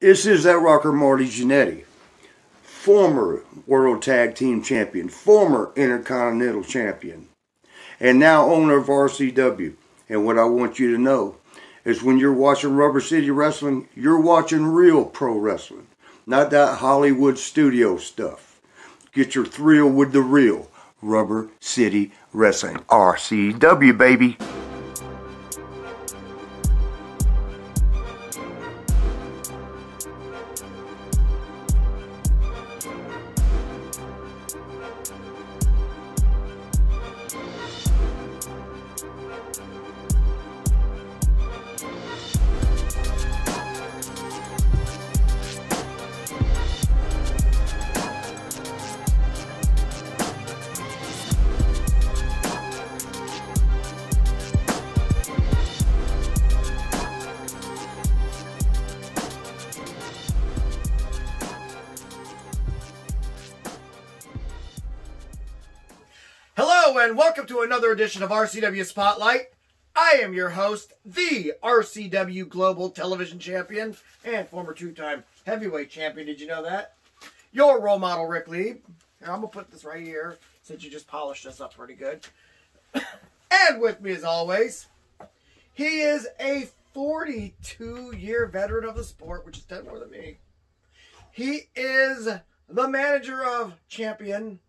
This is that rocker Marty Jannetty, former World Tag Team Champion, former Intercontinental Champion, and now owner of RCW. And what I want you to know is when you're watching Rubber City Wrestling, you're watching real pro wrestling, not that Hollywood studio stuff. Get your thrill with the real Rubber City Wrestling. RCW, baby. Hello and welcome to another edition of RCW Spotlight. I am your host, the RCW Global Television Champion and former two-time heavyweight champion. Did you know that? Your role model, Ric Lieb. Here, I'm going to put this right here since you just polished us up pretty good. And with me as always, he is a 42-year veteran of the sport, which is 10 more than me. He is the manager of Champion.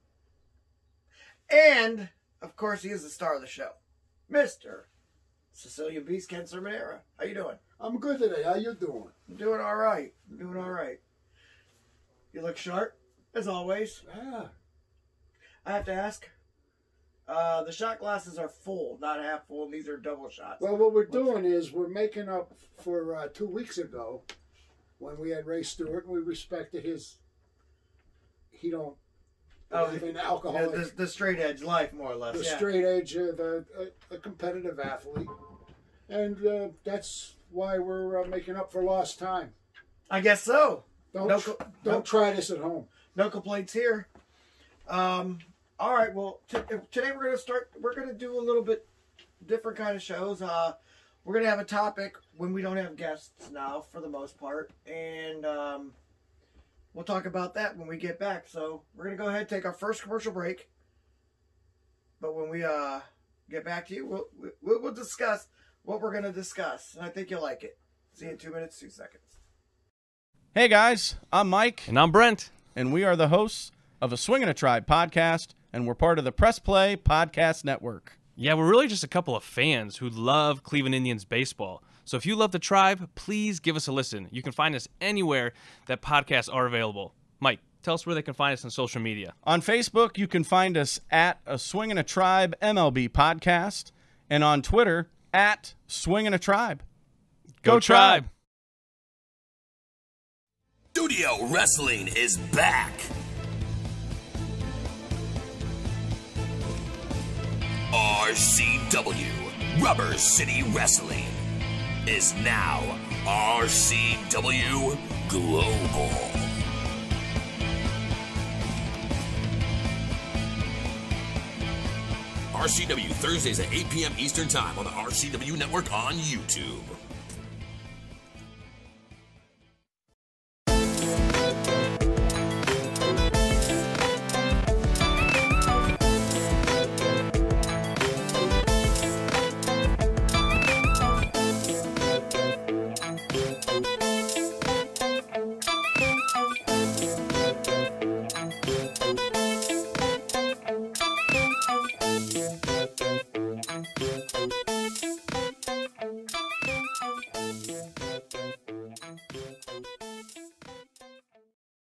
And, of course, he is the star of the show. Mr. Sicilian Beast, Ken Cerminara. How you doing? I'm good today. How you doing? I'm doing all right. I'm doing all right. You look sharp, as always. Yeah. I have to ask, the shot glasses are full, not half full. These are double shots. Well, what we're doing is we're making up for 2 weeks ago when we had Ray Stewart and we respected his, he don't, an alcoholic. The straight edge life, more or less. The straight edge, a competitive athlete. And that's why we're making up for lost time. I guess so. Don't try this at home. No complaints here. All right, well, today we're going to do a little bit different kind of shows. We're going to have a topic when we don't have guests now, for the most part. And we'll talk about that when we get back. So we're going to go ahead and take our first commercial break. But when we get back to you, we'll discuss what we're going to discuss. And I think you'll like it. See you in 2 minutes, 2 seconds. Hey guys, I'm Mike. And I'm Brent. And we are the hosts of a Swingin' a Tribe podcast. And we're part of the Press Play Podcast Network. Yeah, we're really just a couple of fans who love Cleveland Indians baseball. So if you love the Tribe, please give us a listen. You can find us anywhere that podcasts are available. Mike, tell us where they can find us on social media. On Facebook, you can find us at a Swingin' a Tribe MLB podcast. And on Twitter, at Swingin' a Tribe. Go Tribe! Studio Wrestling is back. RCW, Rubber City Wrestling, is now RCW Global. RCW Thursdays at 8 p.m. Eastern Time on the RCW Network on YouTube.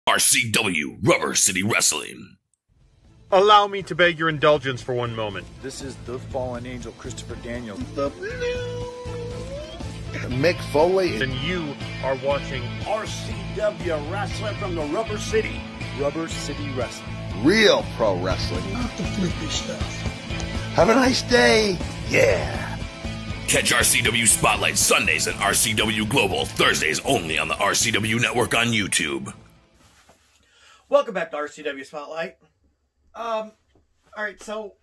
RCW Rubber City Wrestling. Allow me to beg your indulgence for one moment. This is the fallen angel, Christopher Daniels. The blue Mick Foley. And you are watching RCW Wrestling from the Rubber City. Rubber City Wrestling. Real pro wrestling. Not the flippy stuff. Have a nice day. Yeah. Catch RCW Spotlight Sundays and RCW Global Thursdays only on the RCW Network on YouTube. Welcome back to RCW Spotlight. All right, so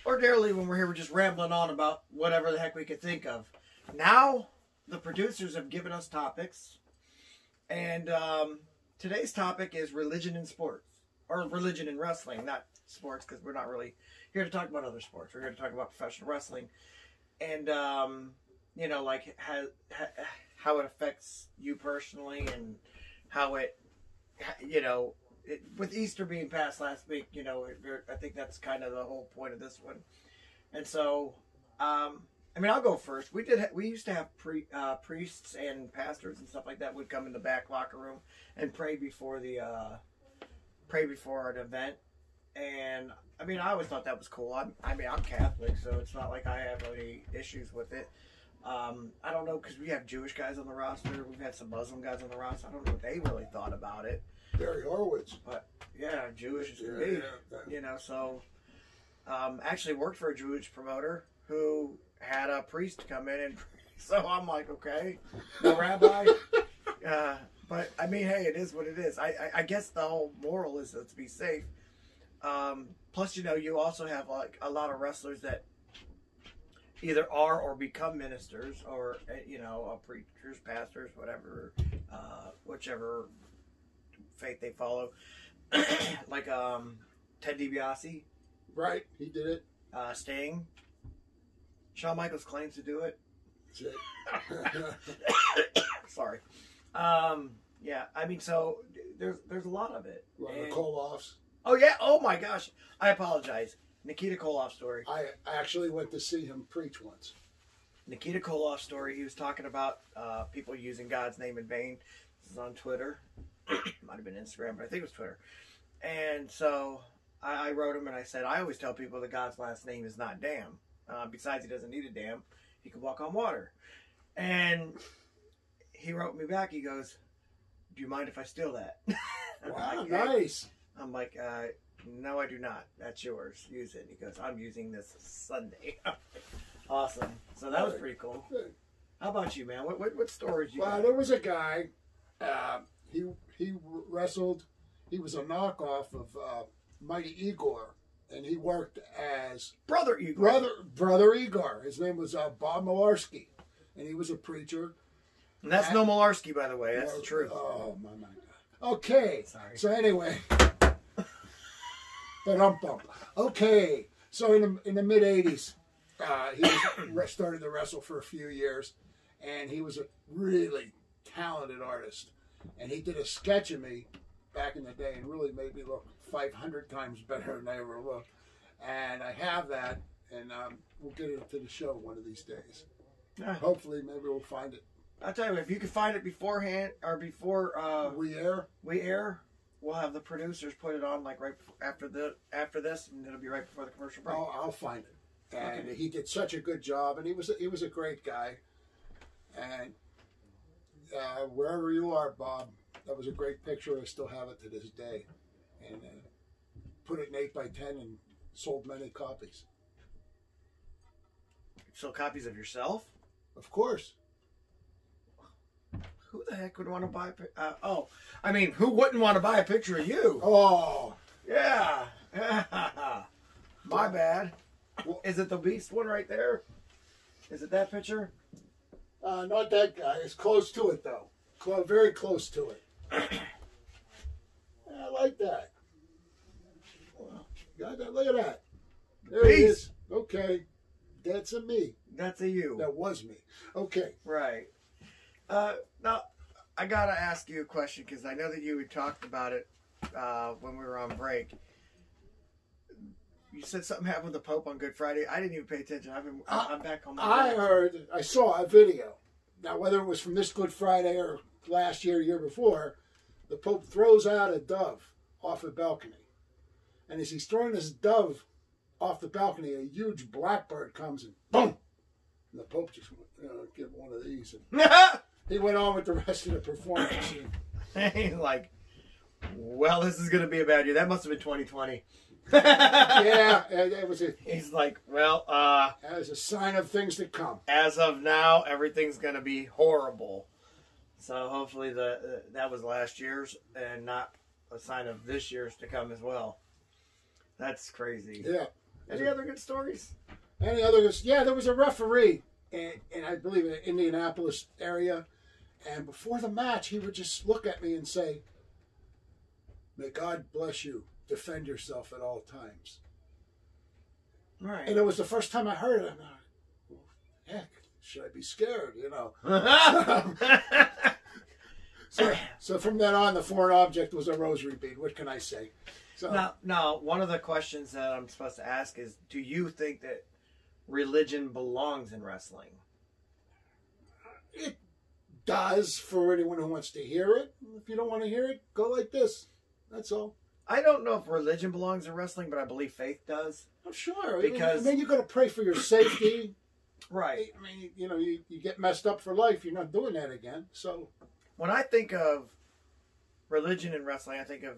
ordinarily when we're here, we're just rambling on about whatever the heck we could think of. Now, the producers have given us topics, And today's topic is religion in sports, or religion in wrestling, not sports, because we're not really here to talk about other sports. We're here to talk about professional wrestling, and you know, like how it affects you personally, and how it, you know, with Easter being passed last week, you know, I think that's kind of the whole point of this one. And so, I mean, I'll go first. We used to have priests and pastors and stuff like that would come in the back locker room and pray before an event. And I mean, I always thought that was cool. I mean, I'm Catholic, so it's not like I have any issues with it. I don't know, because we have Jewish guys on the roster. We've had some Muslim guys on the roster. I don't know what they really thought about it. Barry Horowitz. But yeah, Jewish is great. You know, so actually worked for a Jewish promoter who had a priest come in, and so I'm like, okay, no rabbi. But I mean, hey, it is what it is. I guess the whole moral is to be safe. Plus, you know, you also have like a lot of wrestlers that either are or become ministers, or you know, preachers, pastors, whatever, whichever faith they follow. Like Ted DiBiase, right? He did it. Sting. Shawn Michaels claims to do it. Sorry. Yeah, I mean, so there's a lot of it. Robert Koloff's. Oh yeah. Oh my gosh. I apologize. Nikita Koloff story. I actually went to see him preach once. Nikita Koloff story. He was talking about people using God's name in vain. This is on Twitter. Might have been Instagram, but I think it was Twitter. And so I wrote him and I said, I always tell people that God's last name is not damn. Besides, he doesn't need a dam. He can walk on water. And he wrote me back. He goes, do you mind if I steal that? Wow, like, nice. I'm like, no, I do not. That's yours. Use it. He goes, I'm using this Sunday. Awesome. So that was pretty cool. Good. How about you, man? What stories you got? Well, there was a guy. He wrestled. He was a knockoff of Mighty Igor, and he worked as Brother Igor. Brother Igor. His name was Bob Malarski, and he was a preacher. And that's no Malarski, by the way. That's the truth. Oh my God. Okay. Sorry. So anyway, okay. So in the mid '80s, he started to wrestle for a few years, and he was a really talented artist. And he did a sketch of me back in the day and really made me look 500 times better than I ever looked. And I have that, and we'll get it to the show one of these days. Yeah. Hopefully, maybe we'll find it. I'll tell you, if you can find it beforehand or before we air, we'll have the producers put it on like right after this, and it'll be right before the commercial break. Oh, I'll find it. And he did such a good job, and he was a great guy. And wherever you are, Bob, that was a great picture. I still have it to this day. And put it in 8x10 and sold many copies. So copies of yourself? Of course. Who the heck would want to buy I mean, who wouldn't want to buy a picture of you? Oh. Yeah. My bad. Is it the Beast one right there? Is it that picture? Not that guy. It's close to it, though. Very close to it. I like that. Got that? Look at that. There it is. Okay. That's a me. That's a you. That was me. Okay. Right. Now, I got to ask you a question, because I know that you had talked about it when we were on break. You said something happened with the Pope on Good Friday. I didn't even pay attention. I'm back on my I saw a video. Now, whether it was from this Good Friday or last year, year before, the Pope throws out a dove off a balcony. And as he's throwing this dove off the balcony, a huge blackbird comes and boom! And the Pope just give one of these. And he went on with the rest of the performance. He's like, well, this is going to be a bad year. That must have been 2020. Yeah, it was he's like, well, as a sign of things to come. As of now, everything's going to be horrible. So hopefully that was last year's and not a sign of this year's to come as well. That's crazy. Yeah. Any other good stories? Any other? Yeah, there was a referee, and I believe in the Indianapolis area, And before the match, he would just look at me and say, "May God bless you. Defend yourself at all times." Right. And it was the first time I heard it. I'm like, well, heck, should I be scared? You know. So from then on, the foreign object was a rosary bead. What can I say? So now, one of the questions that I'm supposed to ask is, do you think that religion belongs in wrestling? It does for anyone who wants to hear it. If you don't want to hear it, go like this. That's all. I don't know if religion belongs in wrestling, but I believe faith does. I'm sure. Because I mean, you got to pray for your safety. Right. I mean, you know, you get messed up for life. You're not doing that again. So when I think of religion in wrestling, I think of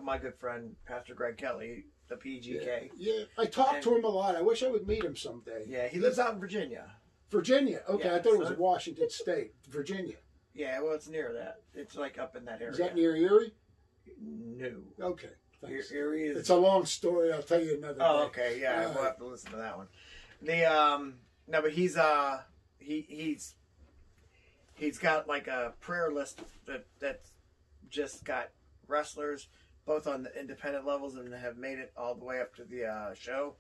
my good friend, Pastor Greg Kelly, the PGK. Yeah. I talk to him a lot. I wish I would meet him someday. Yeah, he lives out in Virginia. Virginia. Okay, Yeah, I thought it was Washington State. Virginia. Yeah, well, it's near that. It's like up in that area. Is that near Erie? No. Okay. Thanks. Erie is... It's a long story. I'll tell you another day. Oh, okay. Yeah, we'll have to listen to that one. No, but he's got like a prayer list that's just got wrestlers both on the independent levels and have made it all the way up to the show.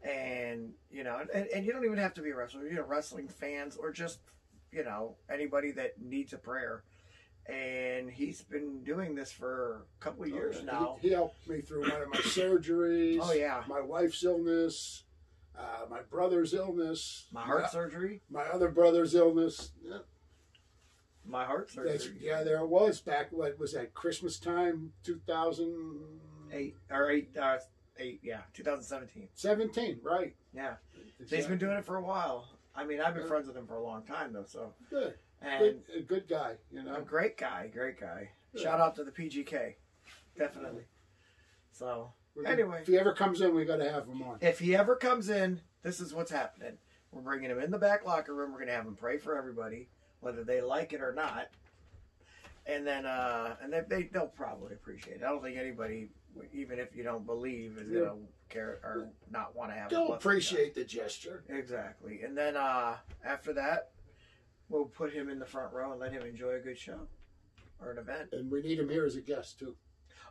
And you know, and you don't even have to be a wrestler. You know, wrestling fans or just, you know, anybody that needs a prayer. And he's been doing this for a couple of years now. He helped me through one of my surgeries. Oh yeah, my wife's illness, my brother's illness, my heart surgery, my other brother's illness. Yeah. My heart surgery. Yeah, there it was back. What was that? Christmas time, 2008 or 2017. 17, right? Yeah, exactly. He's been doing it for a while. I mean, I've been friends with him for a long time though. So good. And a good guy, you know. A great guy. Yeah. Shout out to the PGK. Definitely. So, anyway. If he ever comes in, we got to have him on. If he ever comes in, this is what's happening. We're bringing him in the back locker room. We're going to have him pray for everybody, whether they like it or not. And then, they'll probably appreciate it. I don't think anybody, even if you don't believe, is going to care or not want to have They'll appreciate the gesture. Exactly. And then, after that, we'll put him in the front row and let him enjoy a good show or an event. And we need him here as a guest, too.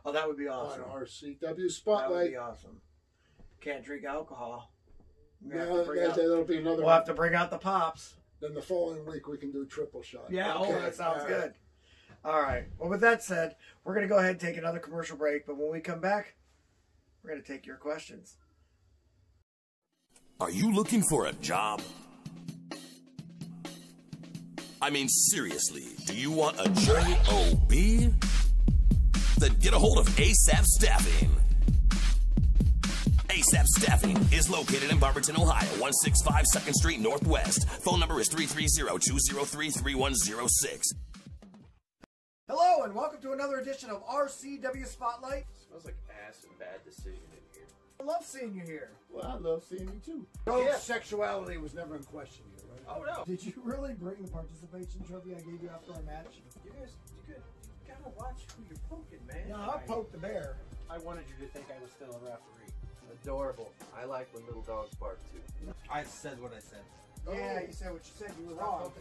Oh, that would be awesome. On RCW Spotlight. That would be awesome. Can't drink alcohol. No, that'll be another We'll have to bring out the pops. Then the following week we can do triple shot. Yeah, okay. That sounds good. All right. Well, with that said, we're going to go ahead and take another commercial break. But when we come back, we're going to take your questions. Are you looking for a job? I mean, seriously, do you want a job? Then get a hold of ASAP Staffing. ASAP Staffing is located in Barberton, Ohio, 165 2nd Street Northwest. Phone number is 330-203-3106. Hello, and welcome to another edition of RCW Spotlight. Smells like ass and bad decision in here. I love seeing you here. Well, I love seeing you, too. Sexuality was never in question here, right? Oh, no. Did you really bring the participation trophy I gave you after our match? You guys, you gotta watch who you're poking, man. No, I poked the bear. I wanted you to think I was still a referee. Adorable. I like when little dogs bark, too. I said what I said. Yeah, you said what you said. You were wrong.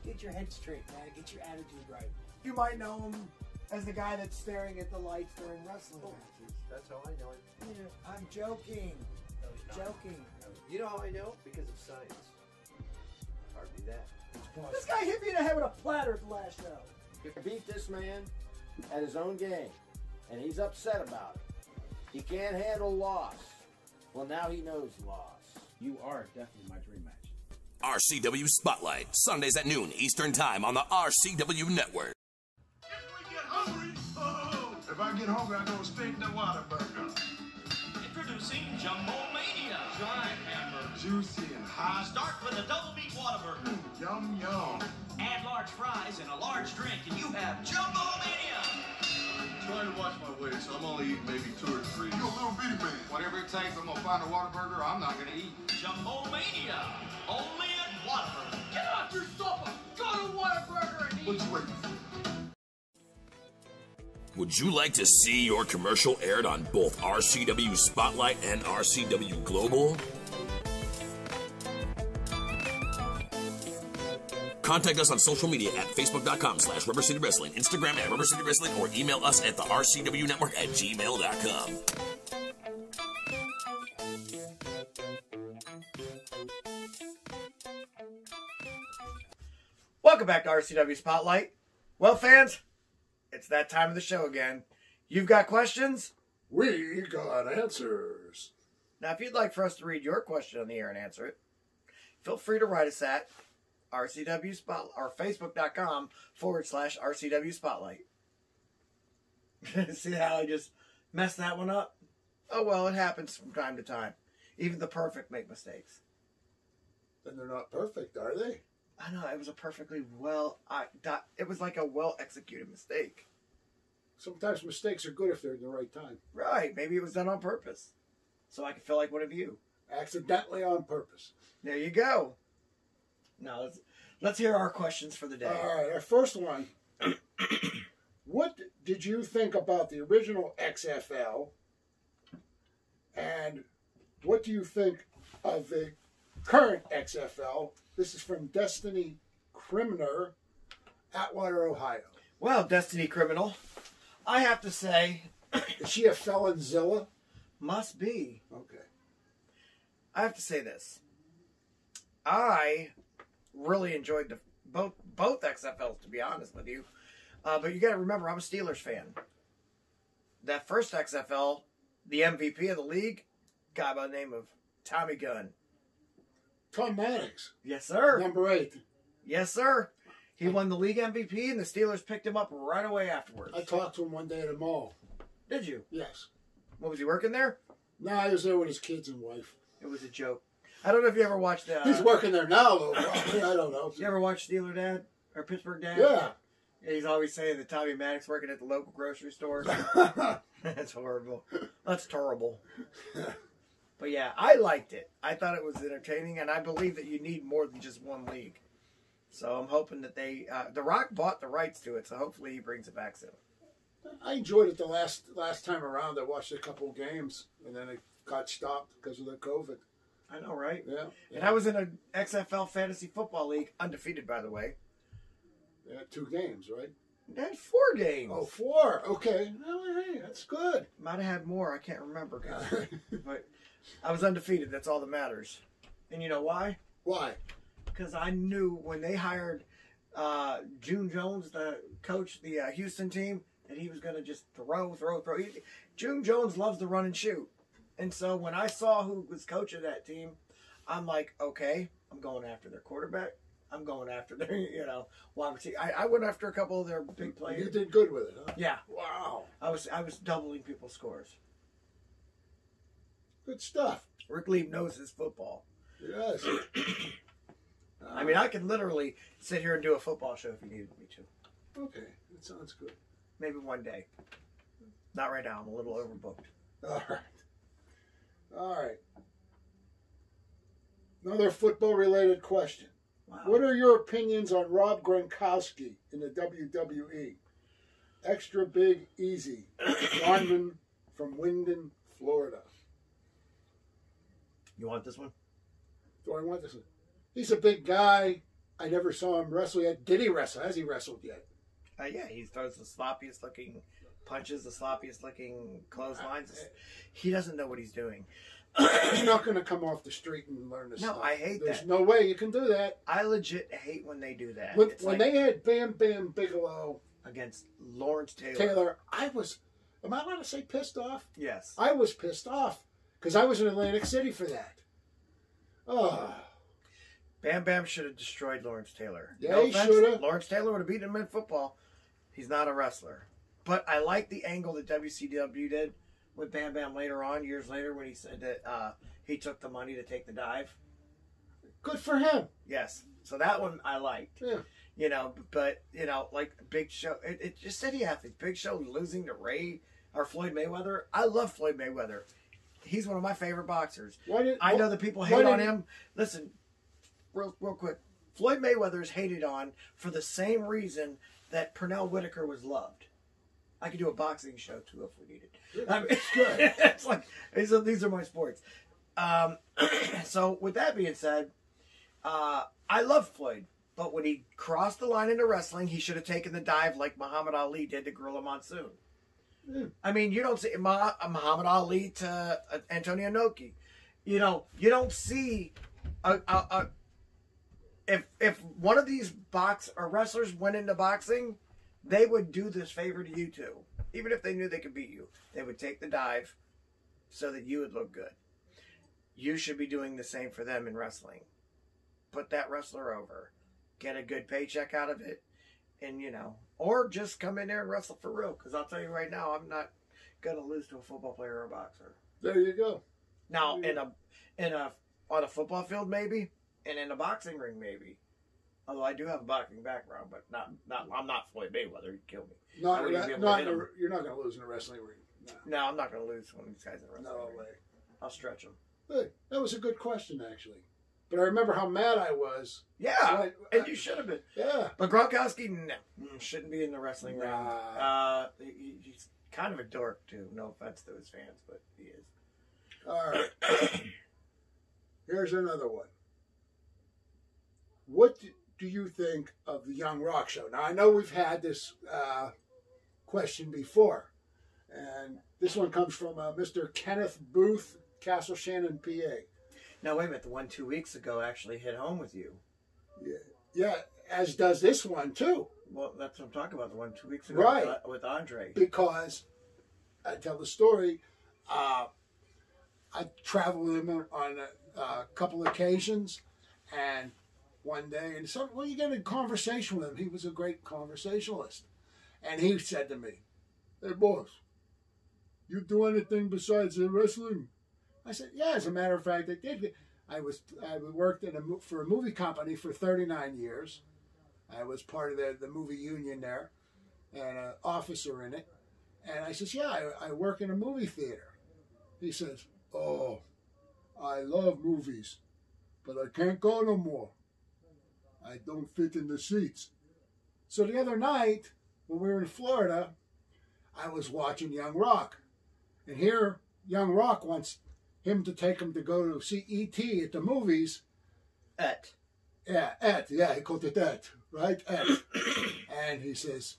Get your head straight, man. Get your attitude right. You might know him as the guy that's staring at the lights during wrestling matches. That's how I know it. Yeah, I'm joking. No, you're not. Joking. No. You know how I know? Because of science. Hardly that. This guy hit me in the head with a platter at the last show. You beat this man at his own game, and he's upset about it. He can't handle loss. Well, now he knows loss. You are definitely my dream match. RCW Spotlight, Sundays at noon Eastern Time on the RCW Network. If I get hungry, I go straight to Whataburger. Introducing Jumbo Mania. Giant hamburger. Juicy and hot. Start with a double meat Whataburger. Yum, yum. Add large fries and a large drink, and you have Jumbo Mania. I'm trying to watch my weight, so I'm only eating maybe 2 or 3. You're a little bitty man. Whatever it takes, I'm gonna find a Whataburger I'm not gonna eat. Jumbo Mania. Only at Whataburger. Get off your sofa. Go to Whataburger and eat. What you waiting for? Would you like to see your commercial aired on both RCW Spotlight and RCW Global? contact us on social media at facebook.com/Rubber City Wrestling, Instagram at Rubber City Wrestling, or email us at the RCW Network at gmail.com. Welcome back to RCW Spotlight. Well, fans, it's that time of the show again. You've got questions? We got answers. Now, if you'd like for us to read your question on the air and answer it, feel free to write us at RCW Spotlight or Facebook.com/RCW Spotlight. See how I just messed that one up? Oh, well, it happens from time to time. Even the perfect make mistakes. And they're not perfect, are they? I know, it was a perfectly it was like a well-executed mistake. Sometimes mistakes are good if they're in the right time. Right, maybe it was done on purpose. So I can feel like one of you. Accidentally on purpose. There you go. Now, let's hear our questions for the day. All right, our first one. What did you think about the original XFL? And what do you think of the current XFL? This is from Destiny Criminal, Atwater, Ohio. Well, Destiny Criminal, I have to say... Is she a felonzilla? Must be. Okay. I have to say this. I really enjoyed both XFLs, to be honest with you. But you got to remember, I'm a Steelers fan. That first XFL, the MVP of the league, guy by the name of Tommy Gunn. Tom Maddox. Yes, sir. Number 8. Yes, sir. He won the league MVP, and the Steelers picked him up right away afterwards. I talked to him one day at a mall. Did you? Yes. What, was he working there? No, he was there with his kids and wife. It was a joke. I don't know if you ever watched... He's working there now, though. I don't know. You ever watch Steeler Dad? Or Pittsburgh Dad? Yeah. He's always saying that Tommy Maddox working at the local grocery store. That's horrible. That's terrible. But yeah, I liked it. I thought it was entertaining, and I believe that you need more than just one league. So I'm hoping that they... The Rock bought the rights to it, so hopefully he brings it back soon. I enjoyed it the last time around. I watched a couple of games, and then it got stopped because of the COVID. I know, right? Yeah. And I was in an XFL Fantasy Football League, undefeated, by the way. Yeah, 2 games, right? I had 4 games. Oh, 4. Okay. Well, hey, that's good. Might have had more. I can't remember. But I was undefeated. That's all that matters. And you know why? Why? Because I knew when they hired June Jones to coach the Houston team that he was going to just throw. June Jones loves to run and shoot. And so when I saw who was coaching that team, I'm like, okay, I'm going after their quarterback. I'm going after their, wide receiver. I went after a couple of their big players. You did good with it, huh? Yeah. Wow. I was doubling people's scores. Good stuff. Ric Lieb knows his football. Yes. I mean, I could literally sit here and do a football show if you needed me to. Okay, that sounds good. Maybe one day. Not right now. I'm a little overbooked. All right. Another football-related question. Wow. What are your opinions on Rob Gronkowski in the WWE? Extra big, easy. Lineman from Wyndham, Florida. You want this one? Do I want this one? He's a big guy. I never saw him wrestle yet. Did he wrestle? Has he wrestled yet? Yeah, he throws the sloppiest looking punches, the sloppiest looking clotheslines. He doesn't know what he's doing. He's not going to come off the street and learn this stuff. No, I hate that. There's no way you can do that. I legit hate when they do that. When they had Bam Bam Bigelow against Lawrence Taylor, am I allowed to say pissed off? Yes. I was pissed off because I was in Atlantic City for that. Oh. Bam Bam should have destroyed Lawrence Taylor. Yeah, no he offense, should have. Lawrence Taylor would have beaten him in football. He's not a wrestler. But I like the angle that WCW did with Bam Bam later on, years later, when he said that he took the money to take the dive. Good for him. Yes. So that one I liked. Yeah. But, like Big Show, it just said he athletes. Big Show losing to Floyd Mayweather. I love Floyd Mayweather. He's one of my favorite boxers. I know that people hate on him. Listen, real quick. Floyd Mayweather is hated on for the same reason that Pernell Whitaker was loved. I could do a boxing show too if we needed. I mean, it's good. It's like these are my sports. So with that being said, I love Floyd, But when he crossed the line into wrestling, he should have taken the dive like Muhammad Ali did to Gorilla Monsoon. I mean, you don't see Muhammad Ali to Antonio Inoki. You know, you don't see if one of these wrestlers went into boxing, they would do this favor to you too. Even if they knew they could beat you, they would take the dive so that you would look good. You should be doing the same for them in wrestling. Put that wrestler over. Get a good paycheck out of it. And, you know, or just come in there and wrestle for real. Because I'll tell you right now, I'm not going to lose to a football player or a boxer. There you go. Now, on a football field, maybe. And in a boxing ring, maybe. Although I do have a boxing background, but I'm not Floyd Mayweather. He'd kill me. You're not going to lose in a wrestling ring. No, I'm not going to lose one of these guys in a wrestling ring. No way. I'll stretch them. Good. That was a good question, actually. But I remember how mad I was. Yeah, and you should have been. Yeah. But Gronkowski, shouldn't be in the wrestling ring. He's kind of a dork, too. No offense to his fans, but he is. All right. Here's another one. What do you think of the Young Rock show? Now, I know we've had this question before. And this one comes from Mr. Kenneth Booth, Castle Shannon, PA. Now, wait a minute. The one 2 weeks ago actually hit home with you. Yeah, as does this one, too. Well, that's what I'm talking about. The one 2 weeks ago right. with Andre. Because, I tell the story, I traveled with him on a couple occasions, and one day, and so, well, you get in conversation with him. He was a great conversationalist. And he said to me, "Hey, boss, you do anything besides wrestling?" I said, "Yeah, as a matter of fact, I did. I worked for a movie company for 39 years. I was part of the movie union there, and an officer in it. And I says, yeah, I work in a movie theater." He says, "Oh, I love movies, but I can't go no more. I don't fit in the seats." So the other night, when we were in Florida, I was watching Young Rock. And here, Young Rock wants him to take him to go to see E.T. at the movies. Yeah, he called it that, right? And he says,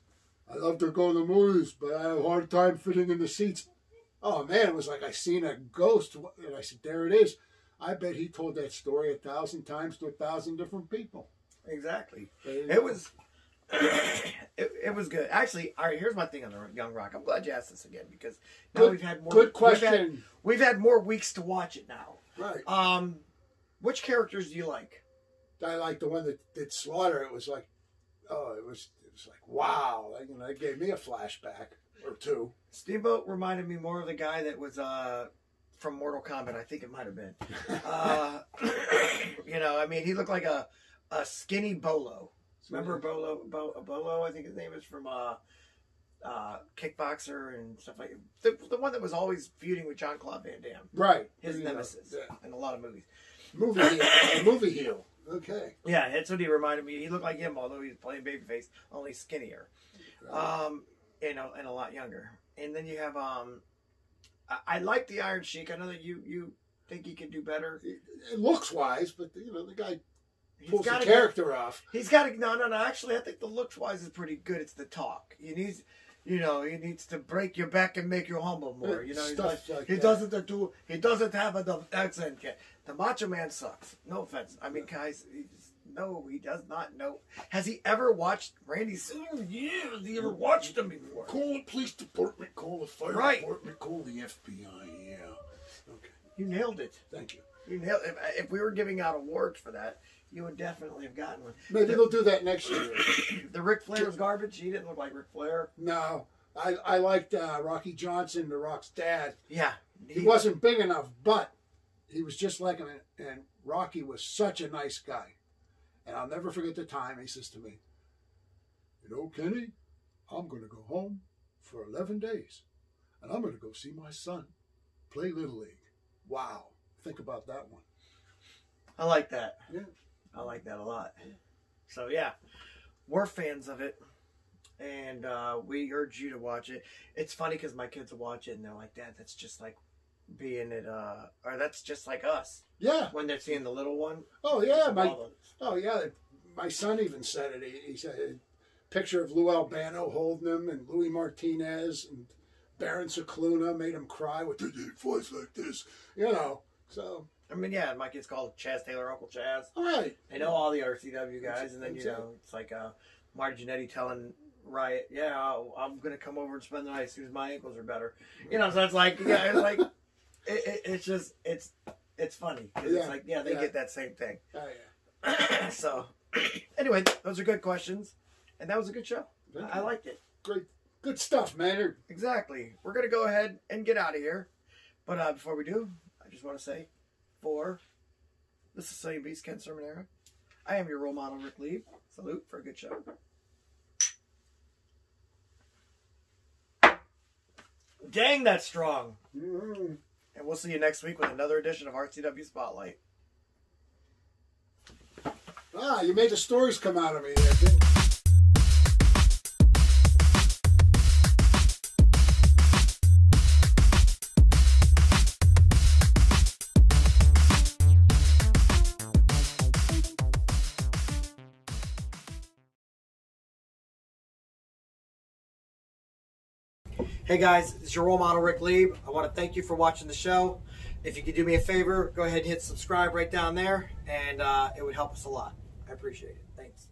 "I love to go to the movies, but I have a hard time fitting in the seats." Oh, man, it was like I seen a ghost. And I said, there it is. I bet he told that story 1,000 times to 1,000 different people. Exactly. It was good. Actually, all right, here's my thing on the Young Rock. I'm glad you asked this again because now we've had more. Good question. We've had more weeks to watch it now. Right. Which characters do you like? I like the one that did Slaughter. It was like, it was like, wow. That gave me a flashback or two. Steamboat reminded me more of the guy that was from Mortal Kombat. I think it might have been. He looked like a skinny Bolo. Remember Bolo? I think his name is from Kickboxer and stuff like that. The one that was always feuding with Jean-Claude Van Damme. Right. His nemesis in a lot of movies. Movie heel. Okay. Yeah, that's what he reminded me. He looked like him, although he was playing babyface, only skinnier. And a lot younger. And then you have I like the Iron Sheik. I know that you think he can do better. Looks wise, but the guy pulls the character off. He's got to no. Actually, I think the looks wise is pretty good. It's the talk. He needs to break your back and make you humble more. He doesn't have enough accent yet. The Macho Man sucks. No offense. I mean, guys, he does not know. Has he ever watched Randy Savage? Yeah, has he ever watched him before? Call the police department. Call the fire department. Call the FBI. Yeah. Okay. You nailed it. Thank you. You nailed it. If we were giving out awards for that, you would definitely have gotten one. Maybe they'll do that next year. The Ric Flair was garbage. He didn't look like Ric Flair. No. I liked Rocky Johnson, The Rock's dad. Yeah. He wasn't big enough, but he was just like him. And Rocky was such a nice guy. And I'll never forget the time he says to me, "Kenny, I'm going to go home for 11 days. And I'm going to go see my son play Little League." Wow. Think about that one. I like that. Yeah. I like that a lot. So, yeah. We're fans of it. And we urge you to watch it. It's funny because my kids will watch it and they're like, "Dad, that's just like being it, or that's just like us." Yeah. When they're seeing the little one. Oh, yeah. my son even said it. He said a picture of Lou Albano holding him, and Louis Martinez and Baron Cicluna made him cry with the voice like this, you know. So I mean, yeah, my kid's called Chaz Taylor, Uncle Chaz. All right. They know all the RCW guys, and then you know it's like Marty Jannetty telling Riot, "Yeah, I'm gonna come over and spend the night as soon as my ankles are better." You know, so it's like, yeah, it's like it's just it's funny. It's like, yeah, they get that same thing. Oh yeah. So anyway, those are good questions, and that was a good show. I liked it. Great, good stuff, man. Exactly. We're gonna go ahead and get out of here, but before we do, I just want to say, for the Sicilian Beast, Ken Cerminara, I am your role model, Ric Lieb. Salute for a good show. Dang, that's strong. Mm-hmm. And we'll see you next week with another edition of RCW Spotlight. Ah, you made the stories come out of me there, didn't you? Hey guys, it's your role model, Ric Lieb. I want to thank you for watching the show. If you could do me a favor, go ahead and hit subscribe right down there, and it would help us a lot. I appreciate it. Thanks.